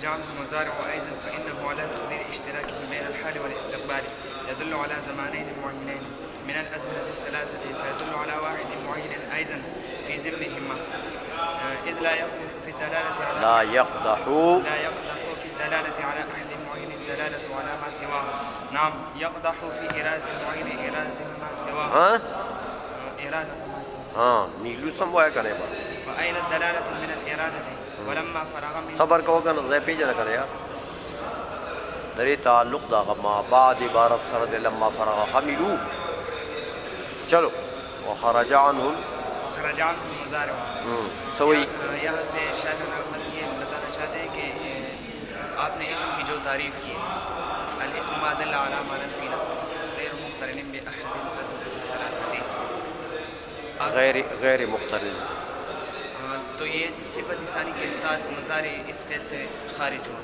وخرج عنه المضارع أيضا فإنه على تقدير اشتراكه بين الحال والاستقبال يدل على زمانين معينين من الأزمنة الثلاثة فيدل على واحد معين أيضا في ضمنهما إذ لا يقدح في الدلالة في الدلالة على أحد معين الدلالة على ما سواه. نعم يقدح في إرادة معين إرادة ما سواه. إرادة ما سواه. نیلو سموایا کرنے با وأين الدلالة من الإرادة ولما فرغ من صبر کا وگن زے پیجن کرے یار دری تعلق دا ما بعد عبارت سرد لما فرغ حملو. چلو وخرج عنه المضارع. سوئی یہاں سے شاہ رحمت یہ بتانا چاہتے ہیں کہ آپ نے اسم کی جو تعریف کی الاسم ما دل على معنى في نفسه غیر مقترن بأحد الثلاثة غیر مقترن. تو یہ صفت ثانی کے ساتھ مضارع اس فعل سے خارج ہوا.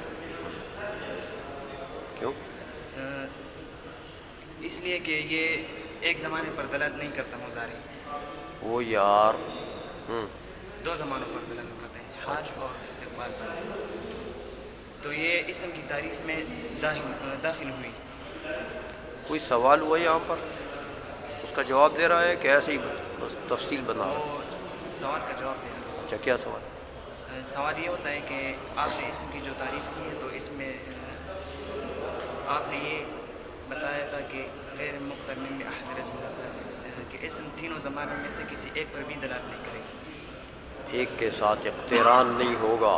کیوں؟ اس لیے کہ یہ ایک زمانے پر دلالت نہیں کرتا مضارع. وہ یار دو زمانوں پر دلالت کرتے ہیں حال اور استقبال پر. تو یہ اسم کی تعریف میں داخل ہوئی. کوئی سوال ہوا یہاں پر اس کا جواب دے رہا ہے کہ ایسے ہی بس تفصیل بنا رہا ہے؟ سوال کا جواب دے رہا ہے. اچھا کیا سوال؟ سوال یہ ہوتا ہے کہ آپ نے اسم کی جو تعریف کی ہے تو اس میں آپ نے یہ بتایا تھا کہ غیر مقترن میں احد الثلاثة کہ اسم تینوں زمانوں میں سے کسی ایک پر بھی دلالت نہیں کرے گی. ایک کے ساتھ اقتران نہیں ہوگا.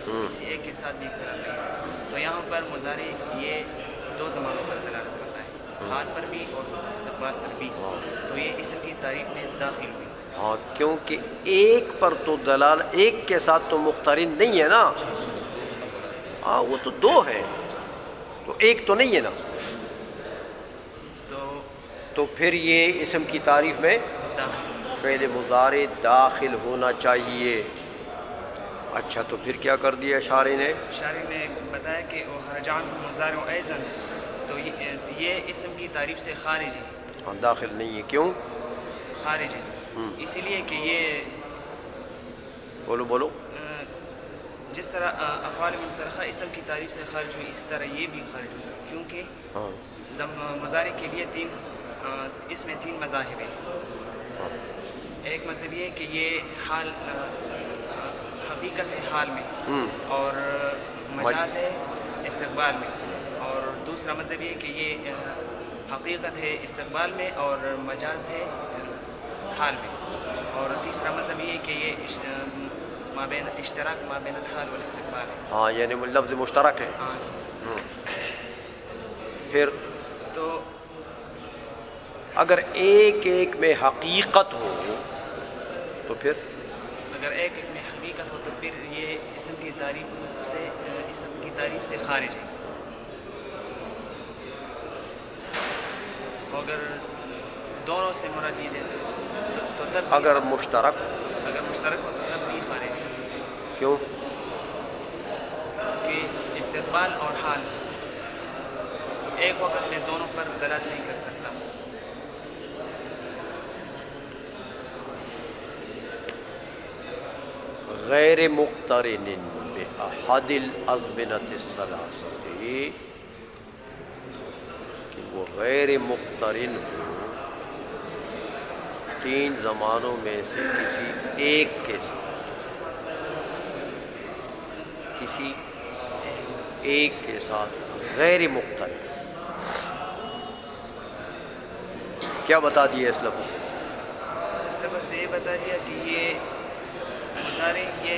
کسی ایک کے ساتھ بھی اقتران نہیں ہوگا. تو یہاں پر مضارع یہ دو زمانوں پر دلالت کرتا ہے حال پر بھی اور استقبال پر بھی. تو یہ اسم کی تعریف میں داخل ہوئی. ہاں کیونکہ ایک پر تو دلال ایک کے ساتھ تو مقترن نہیں ہے نا. ہاں وہ تو دو ہیں تو ایک تو نہیں ہے نا. تو پھر یہ اسم کی تعریف میں فعل مضارع داخل ہونا چاہیے. اچھا تو پھر کیا کر دیا شارح نے بتایا کہ وہ خرج عنه المضارع ایضا تو یہ اسم کی تعریف سے خارج ہے. ہاں داخل نہیں ہے. کیوں خارج ہے؟ اسی لیے کہ یہ بولو جس طرح افعال منصرفہ اسم کی تعریف سے خارج ہوئی اسی طرح یہ بھی خارج ہوئی کیونکہ مضارع کے لیے اس میں تین مذاہب ہیں. ایک مذہب یہ کہ یہ حال حقیقت ہے حال میں اور مجاز ہے استقبال میں. اور دوسرا مذہب یہ کہ یہ حقیقت ہے استقبال میں اور مجاز ہے حال میں. اور تیسرا مذہب یہ کہ یہ اشتراک ما بین الحال والاستقبال ہے. ہاں یعنی لفظ مشترک ہے. پھر تو اگر ایک ایک میں حقیقت ہو تو پھر اگر ایک ایک میں حقیقت ہو تو پھر یہ اسم کی تعریف سے خارج ہے. اگر دونوں سے مراد لی جائے تو تب اگر مشترک ہو تو تب بھی خارج ہے. کیوں؟ کہ استقبال اور حال ایک وقت میں دونوں پر دلالت نہیں کر سکتا. غیر مقترن بأحد الأزمنة الثلاثة کہ وہ غیر مقترن ہو تین زمانوں میں سے کسی ایک کے ساتھ. کسی ایک کے ساتھ غیر مقترن. کیا بتا دیا اس لفظ سے؟ اس لفظ سے یہ بتا دیا کہ یہ مضارع یہ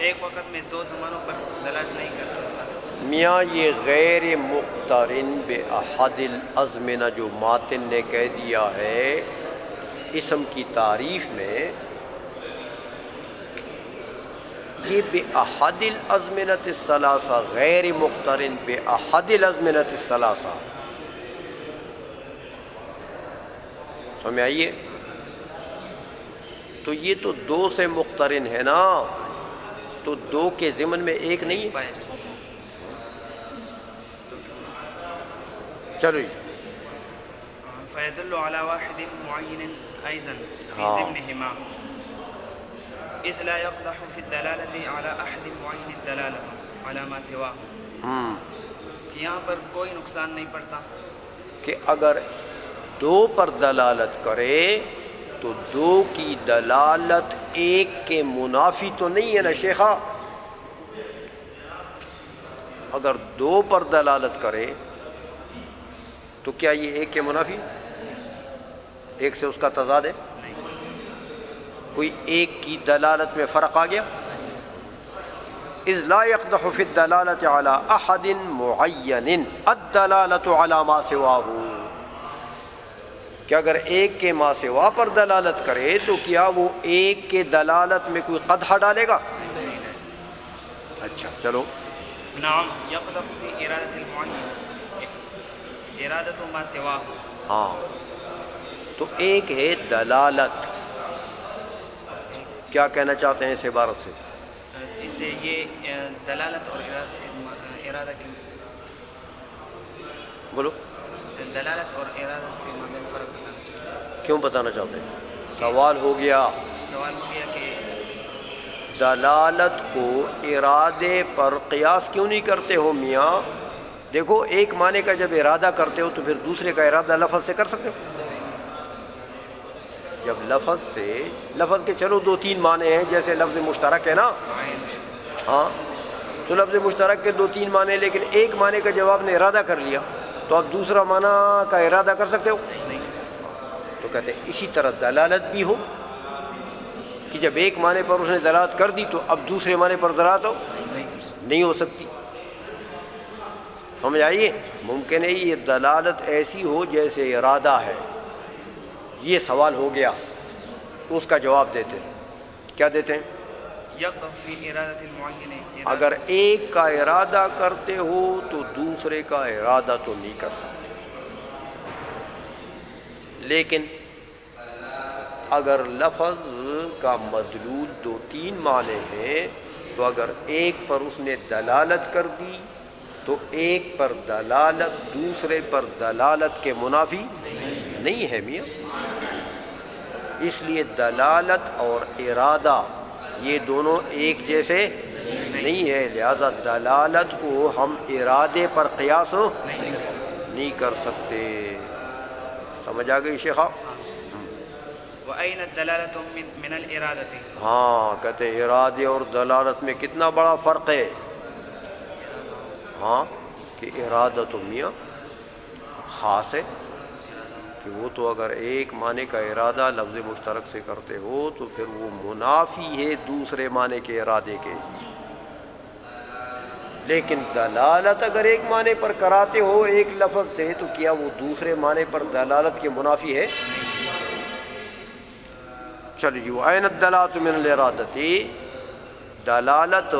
ایک وقت میں دو زمانوں پر دلالت نہیں کر سکتا. میاں یہ غیر مقترن بأحد الازمنہ جو ماتن نے کہہ دیا ہے اسم کی تعریف میں یہ بأحد الازمنة الثلاثہ غیر مقترن بأحد الازمنة الثلاثہ. سمجھ آئیے؟ تو یہ تو دو سے مقترن ہے نا تو دو کے ضمن میں ایک نہیں ہے. چلو فيدل على واحد معين أيضا في ضمنهما اذ لا يقدح في الدلالة على احد معين الدلالة على ما سواه. یہاں پر کوئی نقصان نہیں پڑتا کہ اگر دو پر دلالت کرے تو دو کی دلالت ایک کے منافی تو نہیں ہے نا شیخا. اگر دو پر دلالت کرے تو کیا یہ ایک کے منافی؟ ایک سے اس کا تضاد ہے؟ کوئی ایک کی دلالت میں فرق آ گیا؟ اذ لا يقدح في الدلالة على احد معین الدلالة على ما سواه. کہ اگر ایک کے ما سوا پر دلالت کرے تو کیا وہ ایک کے دلالت میں کوئی قدح ڈالے گا؟ اچھا چلو. نعم يقدح في ارادة المعین ارادة ما سواه. ہاں تو ایک ہے دلالت. کیا کہنا چاہتے ہیں اس عبارت سے؟ اس سے یہ دلالت اور ارادہ کی بولو. دلالت اور ارادہ کے مابین فرق بتانا چاہیے. کیوں بتانا چاہتے ہیں؟ سوال ہو گیا کہ دلالت کو ارادے پر قیاس کیوں نہیں کرتے ہو میاں؟ دیکھو ایک معنی کا جب ارادہ کرتے ہو تو پھر دوسرے کا ارادہ لفظ سے کر سکتے ہو. جب لفظ کے چلو دو تین معنی ہیں، جیسے لفظ مشترک ہے نا، ہاں تو لفظ مشترک کے دو تین معنی، لیکن ایک معنی کا جب آپ نے ارادہ کر لیا تو آپ دوسرا معنی کا ارادہ کر سکتے ہو. تو کہتے ہیں اسی طرح دلالت بھی ہو کہ جب ایک معنی پر اس نے دلالت کر دی تو اب دوسرے معنی پر دلالت ہو نہیں ہو سکتی. سمجھ آئیے؟ ممکن ہے یہ دلالت ایسی ہو جیسے ارادہ ہے. یہ سوال ہو گیا تو اس کا جواب دیتے ہیں. کیا دیتے ہیں؟ اگر ایک کا ارادہ کرتے ہو تو دوسرے کا ارادہ تو نہیں کر سکتے، لیکن اگر لفظ کا مدلول دو تین معنی ہیں تو اگر ایک پر اس نے دلالت کر دی تو ایک پر دلالت دوسرے پر دلالت کے منافی نہیں ہے میاں. اس لیے دلالت اور ارادہ یہ دونوں ایک جیسے نہیں ہے، لہذا دلالت کو ہم ارادے پر قیاس نہیں کر سکتے. سمجھ آ گئی شیخا؟ وَأَيْنَ الدَّلَالَةُ مِنَ الْإِرَادَةِ. ہاں کہتے ہیں ارادے اور دلالت میں کتنا بڑا فرق ہے. ہاں کہ ارادہ تو میاں خاص ہے کہ وہ تو اگر ایک معنی کا ارادہ لفظ مشترک سے کرتے ہو تو پھر وہ منافی ہے دوسرے معنی کے ارادے کے. لیکن دلالت اگر ایک معنی پر کراتے ہو ایک لفظ سے تو کیا وہ دوسرے معنی پر دلالت کے منافی ہے؟ چلیے عین الدلالۃ من الارادۃ. دلالت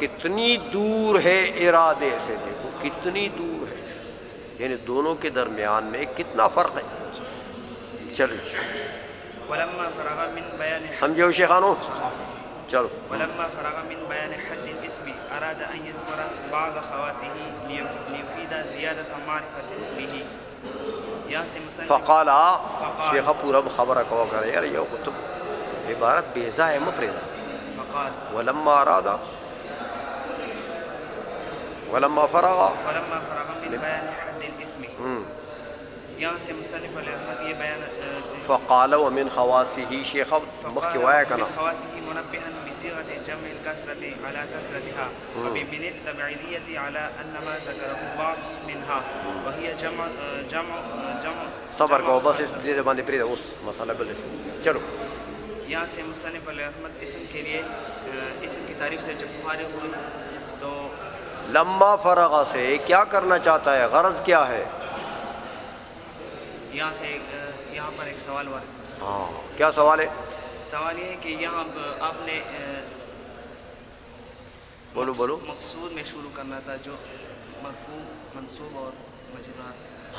کتنی دور ہے ارادے سے، دیکھو کتنی دور ہے، یعنی دونوں کے درمیان میں کتنا فرق ہے. چلیے ولما فرغ من بیان سمجھے ہو شیخانو؟ چلو. ولما فرغ من بیان حد الاسم اراد ان يذكر بعض خواصه ليفيد زيادة معرفة به. فقال شیخ پورا خبر کو کرے یار یہ کتب عبارت بیزا ہے مفردا. فقال ولما اراد ولما فرغ من بیان حد الاسم. یہاں سے مصنف الرحمت یہ بیان فقال ومن خواصه شیخ مخوایا کنا خواصه منبها بصيغه جمع الكسرة على كسرتها وبمن التبعيدية على ان ما ذكره بعض منها وهي جمع صبر کو بس اس دے باندې پری اس مسئلہ بل شو. چلو یہاں سے مصنف الرحمت اسم کے لیے اسم کی تعریف سے جب فارغ ہوئے تو لما فرغ سے کیا کرنا چاہتا ہے، غرض کیا ہے؟ یہاں سے یہاں پر ایک سوال ہوا. ہاں کیا سوال ہے؟ سوال یہ ہے کہ یہاں آپ نے بولو مقصود میں شروع کرنا تھا جو مرفوع منصوب اور مجرور.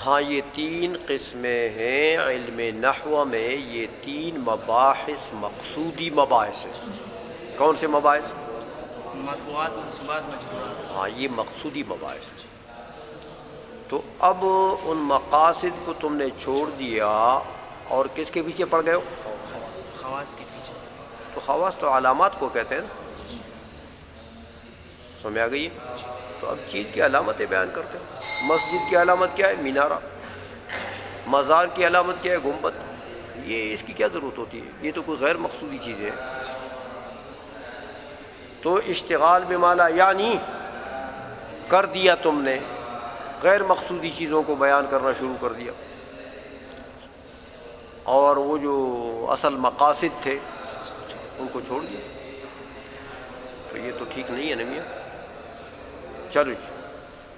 ہاں یہ تین قسمیں ہیں علم نحو میں، یہ تین مباحث مقصودی مباحث ہیں. کون سے مباحث؟ مرفوعات منصوبات مجرورات. ہاں یہ مقصودی مباحث ہیں. تو اب ان مقاصد کو تم نے چھوڑ دیا اور کس کے پیچھے پڑ گئے ہو؟ خواص کے پیچھے. تو خواص تو علامات کو کہتے ہیں نا. سمجھ آ گئی ہے؟ تو اب چیز کی علامتیں بیان کرتے ہیں. مسجد کی علامت کیا ہے؟ مینارہ. مزار کی علامت کیا ہے؟ گنبد. یہ اس کی کیا ضرورت ہوتی ہے؟ یہ تو کوئی غیر مقصودی چیز ہے. تو اشتغال بمالا یعنی کر دیا تم نے غیر مقصودی چیزوں کو بیان کرنا شروع کر دیا، اور وہ جو اصل مقاصد تھے ان کو چھوڑ دیا. تو یہ تو ٹھیک نہیں ہے نا میاں. چلو جی.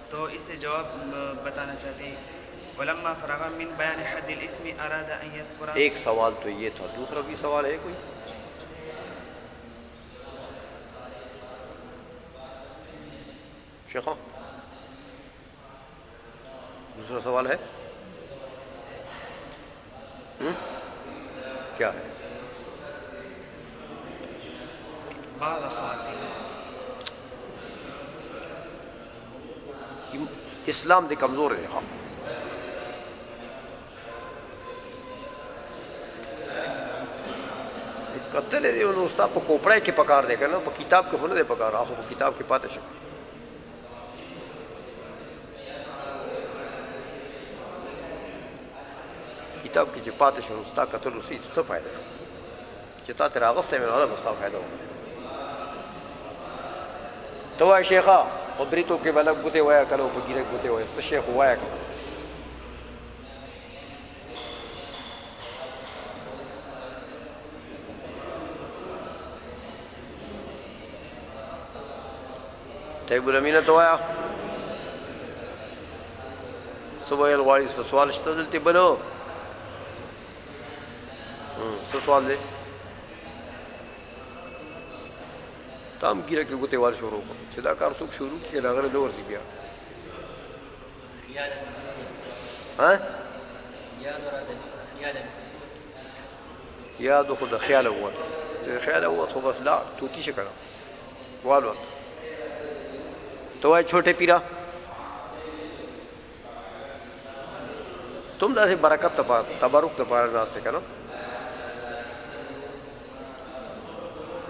تو اس سے جواب بتانا چاہتے ہیں ولما فرغ من بیان حد الاسم اراد ان يذكر. ایک سوال تو یہ تھا، دوسرا بھی سوال ہے کوئی؟ شیخو دوسرا سوال ہے؟ کیا ہے؟ بعض خواصی اسلام دے کمزور ہے. ہاں قتل ہے انہوں استاد کو کوپڑا کے پکار دے کر نا کتاب کے ہونے دے پکار آخو کو کتاب کے پاتے شکر. کتاب کی چپاتے شروع استاد قتل اسی سب فائدہ چتا تیرا غصے میں والا بستا فائدہ ہوگا. تو ہے شیخا خبری تو کہ بلک بوتے ہوا کرو گیرے بوتے ہوئے شیخ ہوا کرو. طيب الامینہ تو آیا صبح الغاری سے سوال اشتدلتی بنو سوال دے تام گیرے کے گوتے وال شروع کو چدا کار سوک شروع کیا ناغر دور سی گیا. ہاں یاد خود خیال ہوا تھا خیال ہوا تو بس لا توتی سے کرا وال وقت تو آئے چھوٹے پیرا تم دا سے برکت تبارک تبارک ناستے کا نا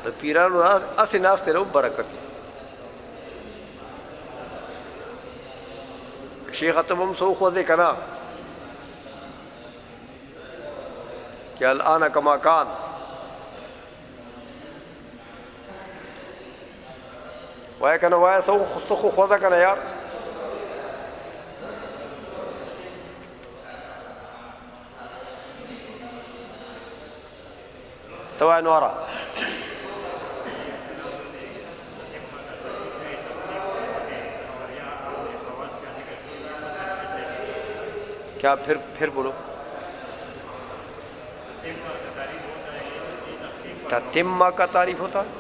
تو پیرانو اسے ناستے رہو برکتی. شیخ اتمم سو خوزے کنا کہ الان کما کان وائے کنا وائے سو خوزہ کنا یار. تو وائے نوارا کیا پھر بولو. تتمہ کا تعریف ہوتا ہے.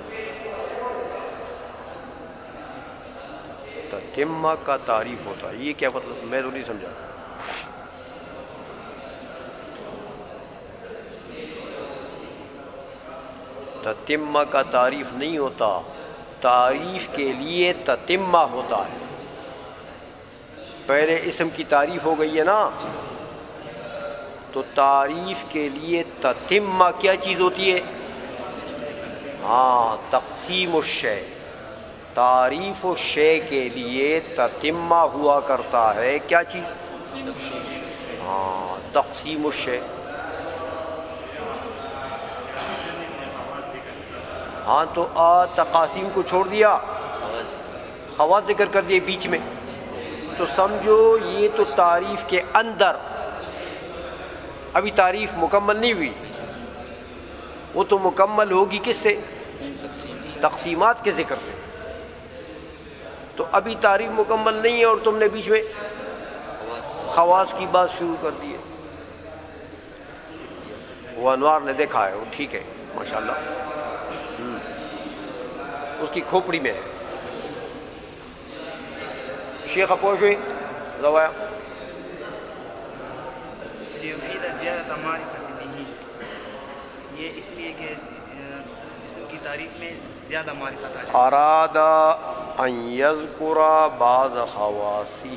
تتمہ کا تعریف ہوتا ہے یہ کیا مطلب؟ میں تو نہیں سمجھا. تتمہ کا تعریف نہیں ہوتا، تعریف کے لیے تتمہ ہوتا ہے. پہلے اسم کی تعریف ہو گئی ہے نا تو تعریف کے لیے تتمہ کیا چیز ہوتی ہے؟ ہاں تقسیم الشے. تعریف الشے کے لیے تتمہ ہوا کرتا ہے کیا چیز؟ ہاں تقسیم الشے. ہاں تو تقاسیم کو چھوڑ دیا خواص ذکر کر دیے بیچ میں تو سمجھو یہ تو تعریف کے اندر ابھی تعریف مکمل نہیں ہوئی. وہ تو مکمل ہوگی کس سے؟ تقسیمات کے ذکر سے. تو ابھی تعریف مکمل نہیں ہے اور تم نے بیچ میں خواص کی بات شروع کر دی ہے. وہ انوار نے دیکھا ہے وہ ٹھیک ہے ماشاءاللہ اس کی کھوپڑی میں ہے. شیخ اپوش ہوئی زوایا لیفید زیادہ معرفت بھی یہ اس لیے کہ اسم کی تعریف میں زیادہ معرفت آ جائے. اراد ان یذکر بعض خواصہ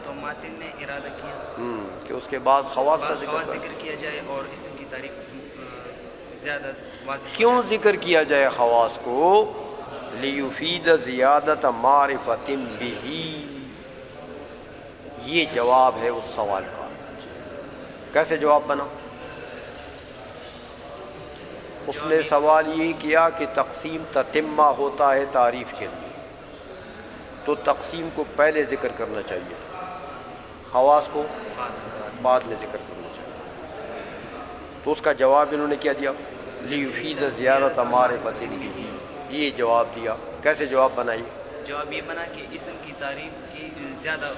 تو ماتن نے ارادہ کیا کہ اس کے بعض خواص کا ذکر کیا جائے اور اسم کی تعریف زیادہ واضح. کیوں ذکر کیا جائے خواص کو؟ لیفید زیادت معرفت بہ. یہ جواب ہے اس سوال کا. کیسے جواب بنا؟ اس نے سوال یہ کیا کہ تقسیم تتمہ ہوتا ہے تعریف کے لیے، تو تقسیم کو پہلے ذکر کرنا چاہیے، خواص کو بعد میں ذکر کرنا چاہیے. تو اس کا جواب انہوں نے کیا دیا؟ لیفید زیادت معرفت بہ. یہ جواب دیا. کیسے جواب بنائی؟ جواب یہ بنا کہ اسم کی تعریف کی زیادہ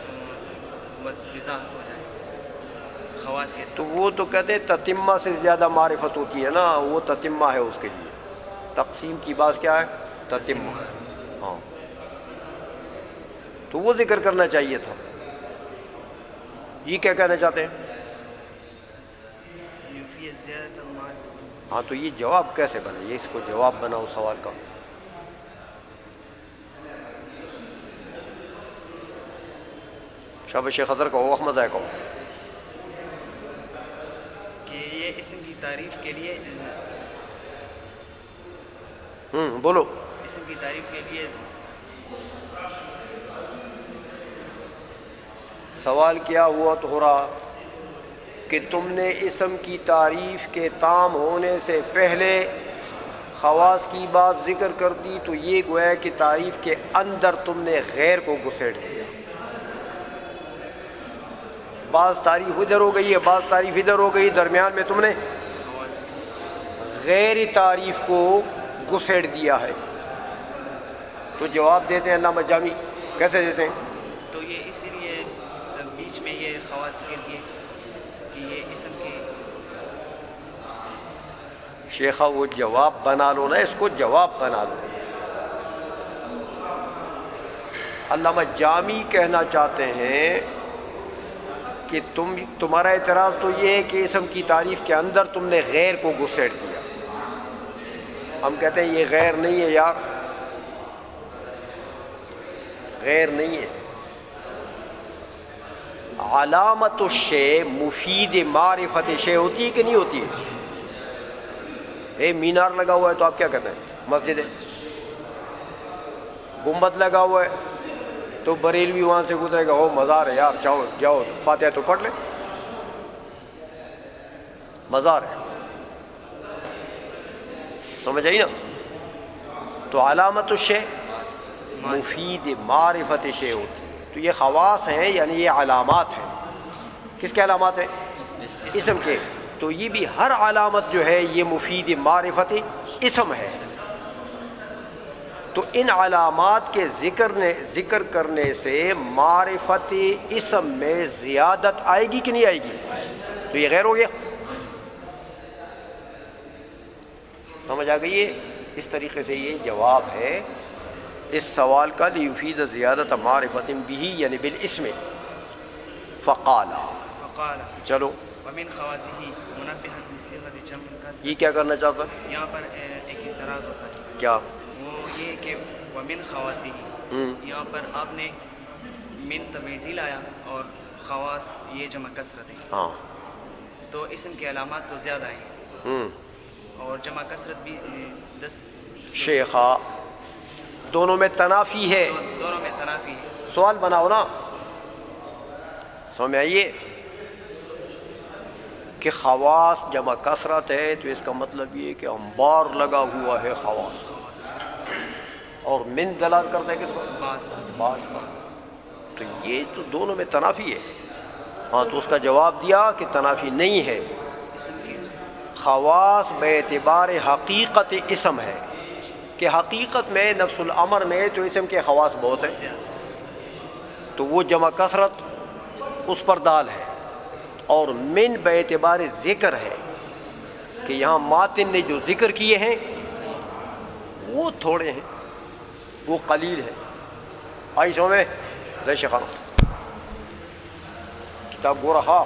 وضاحت ہو جائے خواص کے. تو وہ تو کہتے ہیں تتمہ سے زیادہ معرفت ہوتی ہے نا، وہ تتمہ ہے اس کے لیے. تقسیم کی بات کیا ہے؟ تتمہ. ہاں، تو وہ ذکر کرنا چاہیے تھا. یہ کیا کہنا چاہتے ہیں؟ ہاں، تو یہ جواب کیسے بنا؟ یہ اس کو جواب بنا اس سوال کا. شاباش شیخ خضر کہو، احمد ہے کہو. کہ یہ اسم کی تعریف کے لیے بولو. اسم کی تعریف کے لیے سوال کیا ہوا تو ہو رہا کہ تم نے اسم کی تعریف کے تام ہونے سے پہلے خواص کی بات ذکر کر دی، تو یہ گویا کہ تعریف کے اندر تم نے غیر کو گھسیٹ دیا. بعض تعریف ادھر ہو گئی ہے، بعض تعریف ادھر ہو گئی، درمیان میں تم نے غیر تعریف کو گھسیٹ دیا ہے. تو جواب دیتے ہیں علامہ جامی. کیسے دیتے ہیں؟ تو یہ اسی لیے بیچ میں یہ خواص ذکر کیے کہ یہ اسم کے. شیخہ وہ جواب بنا لو نا، اس کو جواب بنا لو. علامہ جامی کہنا چاہتے ہیں کہ تمہارا اعتراض تو یہ ہے کہ اسم کی تعریف کے اندر تم نے غیر کو گھسیٹ دیا. ہم کہتے ہیں یہ غیر نہیں ہے یار، غیر نہیں ہے. علامت الشیء مفید معرفت شیء ہوتی ہے کہ نہیں ہوتی ہے؟ مینار لگا ہوا ہے تو آپ کیا کہتے ہیں؟ مسجد ہے. گنبد لگا ہوا ہے تو بریلوی وہاں سے گزرے گا، ہو مزار ہے یار، جاؤ جاؤ فاتحہ تو پڑھ لیں. مزار ہے، سمجھ آئی نا؟ تو علامت الشیء مفید معرفت شیء ہوتی ہے. تو یہ خواص ہیں، یعنی یہ علامات ہیں. کس کے علامات ہیں؟ اسم کے. تو یہ بھی ہر علامت جو ہے یہ مفید معرفت اسم ہے. تو ان علامات کے ذکر کرنے سے معرفت اسم میں زیادت آئے گی کہ نہیں آئے گی؟ تو یہ غیر ہو گیا. سمجھ آ گئی ہے؟ اس طریقے سے یہ جواب ہے اس سوال کا. لیفید زیادت معرفت بہ یعنی بالاسم. فقال چلو ومن خواصہ منبہا بصیغۃ جمع الکسر. یہ کیا کرنا چاہتا ہے؟ یہاں پر ایک اعتراض ہوتا ہے. کیا؟ وہ یہ کہ ومن خواصہ، یہاں پر آپ نے من تمیزی لایا اور خواص یہ جمع کثرت ہے. ہاں، تو اسم کے علامات تو زیادہ ہیں اور جمع کثرت بھی 10. شیخا دونوں میں تنافی ہے. دونوں میں تنافی ہے. سوال بناؤ نا. سمجھ میں آئیے کہ خواص جمع کثرت ہے تو اس کا مطلب یہ کہ انبار لگا ہوا ہے خواص کا، اور من دلال کرتا ہے کس کو؟ بعض. تو یہ تو دونوں میں تنافی ہے. ہاں، تو اس کا جواب دیا کہ تنافی نہیں ہے. خواص بے اعتبار حقیقت اسم ہے کہ حقیقت میں نفس الامر میں تو اسم کے خواص بہت ہیں، تو وہ جمع کثرت اس پر دال ہے. اور من بے اعتبار ذکر ہے کہ یہاں ماتن نے جو ذکر کیے ہیں وہ تھوڑے ہیں، وہ قلیل ہے. آئی سو میں زی شخار کتاب گو رہا